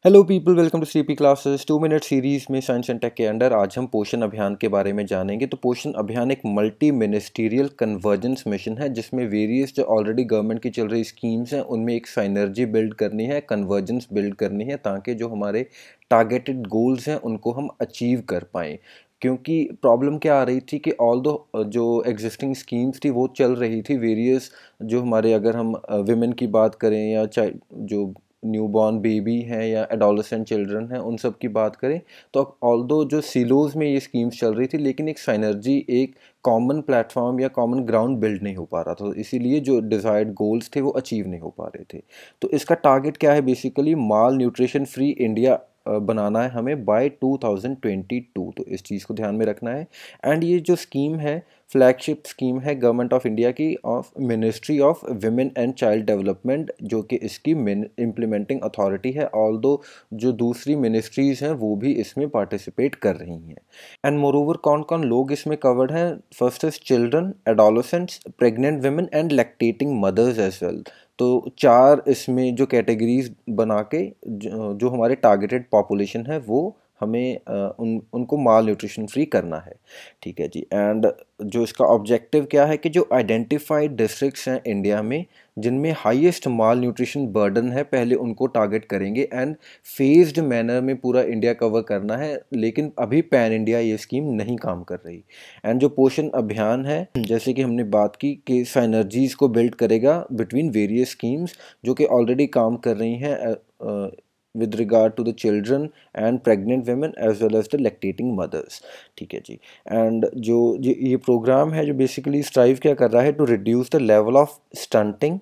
Hello people, welcome to CP classes 2 minute series में science and tech के under आज हम पोषण अभियान के बारे में जानेंगे। तो पोषण अभियान एक मल्टी मिनिस्टीरियल कन्वर्जेंस मिशन है जिसमें वेरियस जो ऑलरेडी गवर्नमेंट की चल रही स्कीम्स हैं उनमें एक साइनर्जी बिल्ड करनी है, कन्वर्जेंस बिल्ड करनी है ताकि जो हमारे टारगेटेड गोल्स हैं उनको हम अचीव कर पाएँ। क्योंकि प्रॉब्लम क्या आ रही थी कि ऑल दो जो एग्जिस्टिंग स्कीम्स थी वो चल रही थी वेरियस, जो हमारे अगर हम विमेन की बात करें या चाइल्ड जो न्यूबॉर्न बेबी हैं या एडोलसेंट चिल्ड्रन हैं उन सब की बात करें, तो ऑल्दो जो सिलोज में ये स्कीम्स चल रही थी लेकिन एक साइनर्जी, एक कॉमन प्लेटफॉर्म या कॉमन ग्राउंड बिल्ड नहीं हो पा रहा था, तो इसीलिए जो डिज़ायर्ड गोल्स थे वो अचीव नहीं हो पा रहे थे। तो इसका टारगेट क्या है? बेसिकली माल न्यूट्रिशन फ्री इंडिया बनाना है हमें बाय 2022। तो इस चीज़ को ध्यान में रखना है। एंड ये जो स्कीम है फ्लैगशिप स्कीम है गवर्नमेंट ऑफ इंडिया की, of ministry of women and child development, जो कि इसकी इम्प्लीमेंटिंग अथॉरिटी है। ऑल्दो जो दूसरी मिनिस्ट्रीज़ हैं वो भी इसमें पार्टिसिपेट कर रही हैं। एंड मोरोवर कौन कौन लोग इसमें कवर्ड हैं? First is children, adolescents, pregnant women and lactating mothers as well. तो चार इसमें जो कैटेगरीज बना के जो हमारे टारगेटेड पॉपुलेशन है वो हमें उनको माल न्यूट्रिशन फ्री करना है। ठीक है जी। एंड जो इसका ऑब्जेक्टिव क्या है कि जो आइडेंटिफाइड डिस्ट्रिक्ट्स हैं इंडिया में जिनमें हाईएस्ट माल न्यूट्रिशन बर्डन है, पहले उनको टारगेट करेंगे एंड फेज्ड मैनर में पूरा इंडिया कवर करना है। लेकिन अभी पैन इंडिया ये स्कीम नहीं काम कर रही। एंड जो पोषण अभियान है, जैसे कि हमने बात की कि साइनर्जीज को बिल्ड करेगा बिटवीन वेरियस स्कीम्स जो कि ऑलरेडी काम कर रही हैं with regard to the children and pregnant women as well as the lactating mothers। ठीक है जी। एंड जो ये प्रोग्राम है जो बेसिकली स्ट्राइव क्या कर रहा है? To reduce the level of stunting,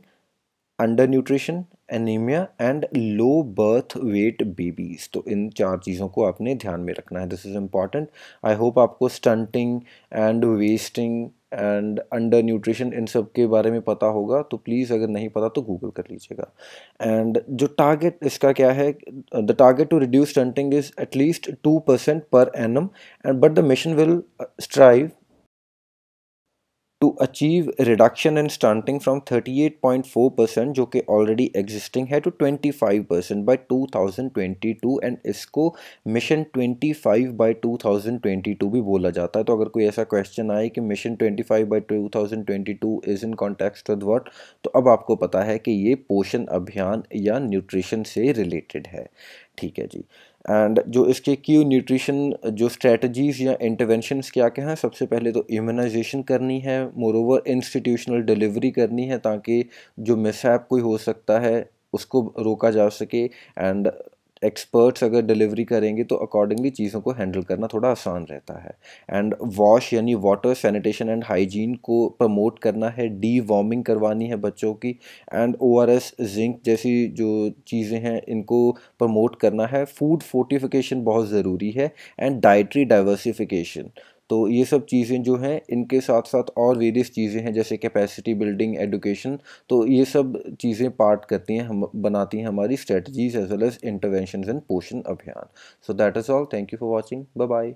undernutrition, anaemia and low birth weight babies. तो इन चार चीज़ों को आपने ध्यान में रखना है। This is important. I hope आपको stunting and wasting and undernutrition इन सब के बारे में पता होगा, तो प्लीज़ अगर नहीं पता तो गूगल कर लीजिएगा। एंड जो टारगेट इसका क्या है? The target to reduce stunting is at least 2% per annum, and but the mission will strive to achieve reduction in stunting from 38.4% जो कि already existing है to 25% by 2022। एंड इसको मिशन 25 by 2022 भी बोला जाता है। तो अगर कोई ऐसा क्वेश्चन आए कि mission 25 by 2022 is in context with what, तो अब आपको पता है कि ये पोषण अभियान या न्यूट्रिशन से रिलेटेड है। ठीक है जी। एंड जो इसके की न्यूट्रिशन जो स्ट्रेटजीज़ या इंटरवेंशंस क्या क्या हैं? सबसे पहले तो इम्यूनाइजेशन करनी है, मोरोवर इंस्टीट्यूशनल डिलीवरी करनी है ताकि जो मिसहैप कोई हो सकता है उसको रोका जा सके। एंड एक्सपर्ट्स अगर डिलीवरी करेंगे तो अकॉर्डिंगली चीज़ों को हैंडल करना थोड़ा आसान रहता है। एंड वॉश यानी वाटर सैनिटेशन एंड हाइजीन को प्रमोट करना है, डी वॉर्मिंग करवानी है बच्चों की, एंड ओआरएस, जिंक जैसी जो चीज़ें हैं इनको प्रमोट करना है। फूड फोर्टिफिकेशन बहुत ज़रूरी है एंड डाइटरी डाइवर्सिफिकेशन। तो ये सब चीज़ें जो हैं इनके साथ साथ और वेरियस चीज़ें हैं जैसे कैपेसिटी बिल्डिंग, एजुकेशन। तो ये सब चीज़ें पार्ट करती हैं, हम बनाती हैं हमारी strategies as well as interventions in Poshan Abhiyaan. So that is all. Thank you for watching. Bye bye.